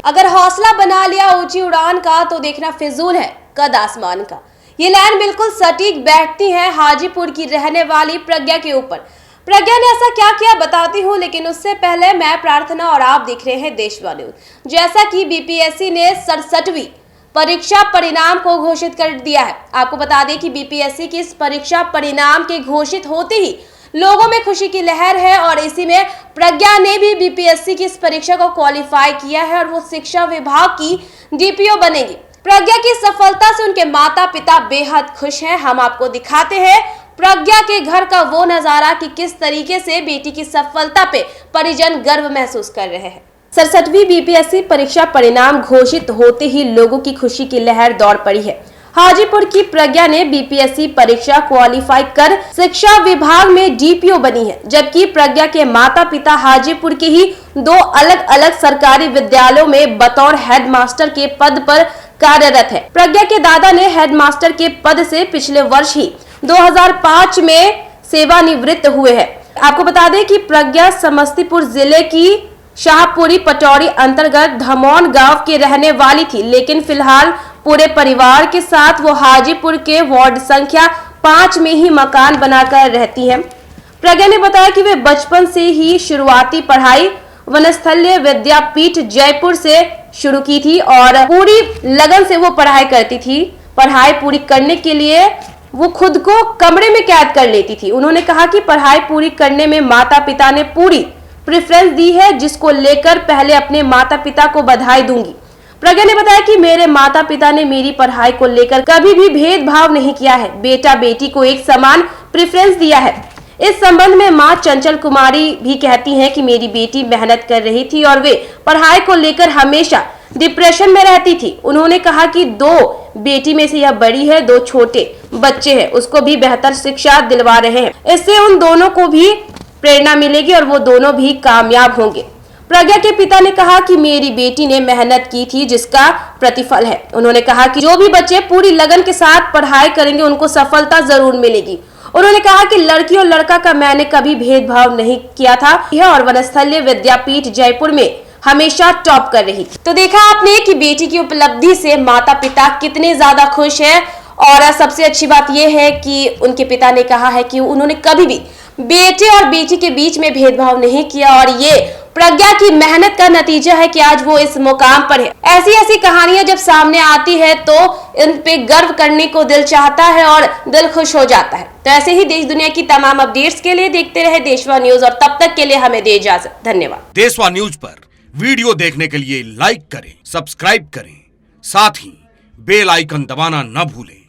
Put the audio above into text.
अगर हौसला बना लिया ऊंची उड़ान का तो देखना फिजूल है कद आसमान का। ये लाइन बिल्कुल सटीक बैठती है हाजीपुर की रहने वाली प्रज्ञा के ऊपर। प्रज्ञा ने ऐसा क्या किया बताती हूँ, लेकिन उससे पहले मैं प्रार्थना और आप देख रहे हैं देशवा न्यूज। जैसा कि बीपीएससी ने 67वीं परीक्षा परिणाम को घोषित कर दिया है। आपको बता दें कि बीपीएससी की इस परीक्षा परिणाम के घोषित होते ही लोगों में खुशी की लहर है और इसी में प्रज्ञा ने भी बीपीएससी की इस परीक्षा को क्वालिफाई किया है और वो शिक्षा विभाग की डीपीओ बनेगी। प्रज्ञा की सफलता से उनके माता पिता बेहद खुश हैं। हम आपको दिखाते हैं प्रज्ञा के घर का वो नजारा कि किस तरीके से बेटी की सफलता पे परिजन गर्व महसूस कर रहे हैं। 67वीं बीपीएससी परीक्षा परिणाम घोषित होते ही लोगों की खुशी की लहर दौड़ पड़ी है। हाजीपुर की प्रज्ञा ने बीपीएससी परीक्षा क्वालिफाई कर शिक्षा विभाग में डीपीओ बनी है, जबकि प्रज्ञा के माता पिता हाजीपुर के ही दो अलग अलग सरकारी विद्यालयों में बतौर हेडमास्टर के पद पर कार्यरत है। प्रज्ञा के दादा ने हेडमास्टर के पद से पिछले वर्ष ही 2005 में सेवानिवृत्त हुए हैं। आपको बता दें कि प्रज्ञा समस्तीपुर जिले की शाहपुरी पटौरी अंतर्गत धमौन गांव की रहने वाली थी, लेकिन फिलहाल पूरे परिवार के साथ वो हाजीपुर के वार्ड संख्या 5 में ही मकान बनाकर रहती हैं। प्रज्ञा ने बताया कि वे बचपन से ही शुरुआती पढ़ाई वनस्थलीय विद्यापीठ जयपुर से शुरू की थी और पूरी लगन से वो पढ़ाई करती थी। पढ़ाई पूरी करने के लिए वो खुद को कमरे में कैद कर लेती थी। उन्होंने कहा कि पढ़ाई पूरी करने में माता पिता ने पूरी प्रेफरेंस दी है, जिसको लेकर पहले अपने माता पिता को बधाई दूंगी। प्रज्ञा ने बताया कि मेरे माता पिता ने मेरी पढ़ाई को लेकर कभी भी भेदभाव नहीं किया है। बेटा बेटी को एक समान प्रेफरेंस दिया है। इस संबंध में मां चंचल कुमारी भी कहती हैं कि मेरी बेटी मेहनत कर रही थी और वे पढ़ाई को लेकर हमेशा डिप्रेशन में रहती थी। उन्होंने कहा कि 2 बेटी में से यह बड़ी है, 2 छोटे बच्चे हैं, उसको भी बेहतर शिक्षा दिलवा रहे हैं। इससे उन दोनों को भी प्रेरणा मिलेगी और वो दोनों भी कामयाब होंगे। प्रज्ञा के पिता ने कहा कि मेरी बेटी ने मेहनत की थी, जिसका प्रतिफल है। उन्होंने कहा कि जो भी बच्चे पूरी लगन के साथ पढ़ाई करेंगे उनको सफलता जरूर मिलेगी। उन्होंने कहा कि लड़की और लड़का का मैंने कभी भेदभाव नहीं किया था और वनस्थलीय विद्यापीठ जयपुर में हमेशा टॉप कर रही थी। तो देखा आपने कि बेटी की उपलब्धि से माता पिता कितने ज्यादा खुश हैं और सबसे अच्छी बात यह है कि उनके पिता ने कहा है कि उन्होंने कभी भी बेटे और बेटी के बीच में भेदभाव नहीं किया और ये प्रज्ञा की मेहनत का नतीजा है कि आज वो इस मुकाम पर है। ऐसी ऐसी कहानियां जब सामने आती है तो इन पे गर्व करने को दिल चाहता है और दिल खुश हो जाता है। तो ऐसे ही देश दुनिया की तमाम अपडेट्स के लिए देखते रहे देशवा न्यूज और तब तक के लिए हमें दे इजाजत। धन्यवाद। देशवा न्यूज पर वीडियो देखने के लिए लाइक करें, सब्सक्राइब करें, साथ ही बेल आइकन दबाना न भूलें।